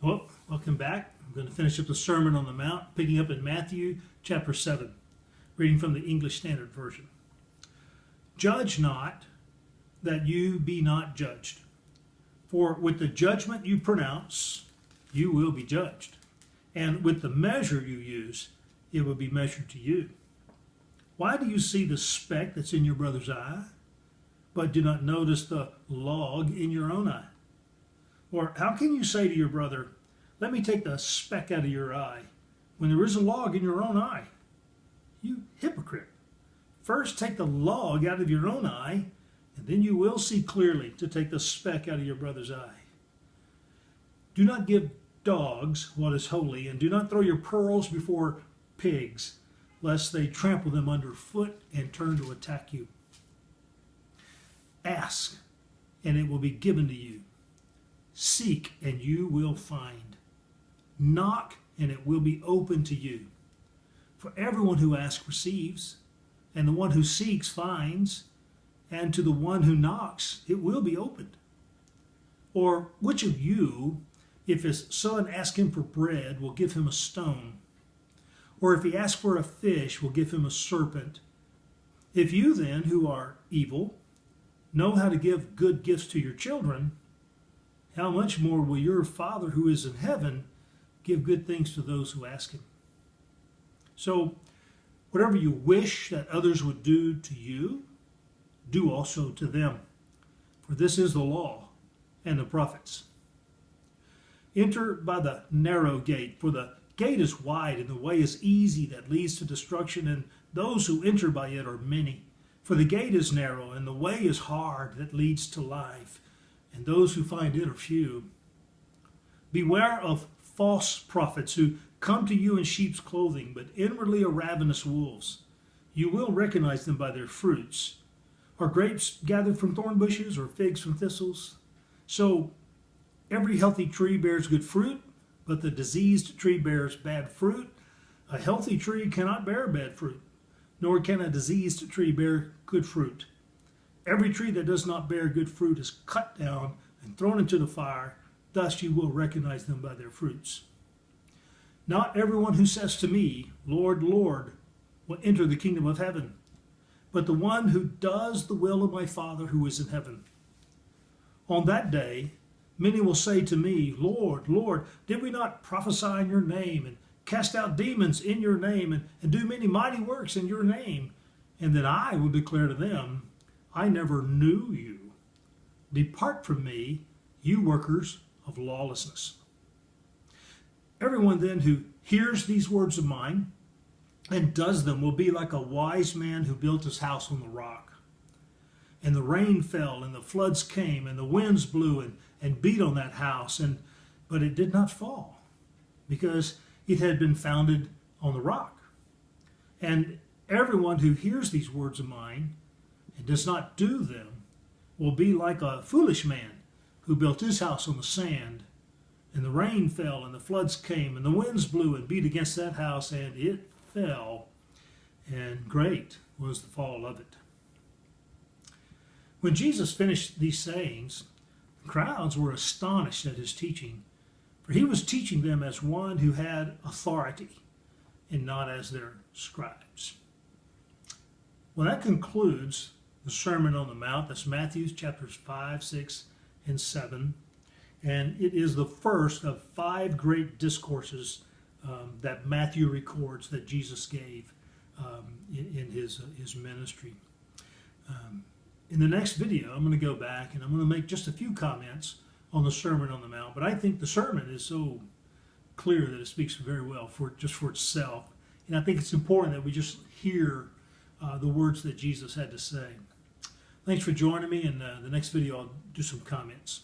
Well, welcome back. I'm going to finish up the Sermon on the Mount, picking up in Matthew chapter 7, reading from the English Standard Version. Judge not, that you be not judged. For with the judgment you pronounce, you will be judged. And with the measure you use, it will be measured to you. Why do you see the speck that's in your brother's eye, but do not notice the log in your own eye? Or how can you say to your brother, let me take the speck out of your eye, when there is a log in your own eye? You hypocrite. First take the log out of your own eye, and then you will see clearly to take the speck out of your brother's eye. Do not give dogs what is holy, and do not throw your pearls before pigs, lest they trample them underfoot and turn to attack you. Ask, and it will be given to you. Seek, and you will find. Knock, and it will be open to you. For everyone who asks receives, and the one who seeks finds, and to the one who knocks it will be opened. Or which of you, if his son asks him for bread, will give him a stone? Or if he asks for a fish, will give him a serpent? If you then, who are evil, know how to give good gifts to your children, how much more will your Father who is in heaven give good things to those who ask him? So, whatever you wish that others would do to you, do also to them. For this is the law and the prophets. Enter by the narrow gate, for the gate is wide and the way is easy that leads to destruction, and those who enter by it are many. For the gate is narrow and the way is hard that leads to life, and those who find it are few. Beware of false prophets who come to you in sheep's clothing, but inwardly are ravenous wolves. You will recognize them by their fruits. Are grapes gathered from thorn bushes, or figs from thistles? So every healthy tree bears good fruit, but the diseased tree bears bad fruit. A healthy tree cannot bear bad fruit, nor can a diseased tree bear good fruit. Every tree that does not bear good fruit is cut down and thrown into the fire. Thus you will recognize them by their fruits. Not everyone who says to me, Lord, Lord, will enter the kingdom of heaven, but the one who does the will of my Father who is in heaven. On that day, many will say to me, Lord, Lord, did we not prophesy in your name, and cast out demons in your name, and do many mighty works in your name? And then I will declare to them, I never knew you. Depart from me, you workers of lawlessness. Everyone then who hears these words of mine and does them will be like a wise man who built his house on the rock. And the rain fell, and the floods came, and the winds blew and beat on that house, but it did not fall, because it had been founded on the rock. And everyone who hears these words of mine and does not do them will be like a foolish man who built his house on the sand. And the rain fell, and the floods came, and the winds blew and beat against that house, and it fell, and great was the fall of it. When Jesus finished these sayings, the crowds were astonished at his teaching, for he was teaching them as one who had authority, and not as their scribes. Well, that concludes the Sermon on the Mount. That's Matthew chapters 5, 6, and 7. And it is the first of 5 great discourses that Matthew records that Jesus gave in his ministry. In the next video, I'm going to go back and I'm going to make just a few comments on the Sermon on the Mount. But I think the sermon is so clear that it speaks very well for itself. And I think it's important that we just hear the words that Jesus had to say. Thanks for joining me. In the next video, I'll do some comments.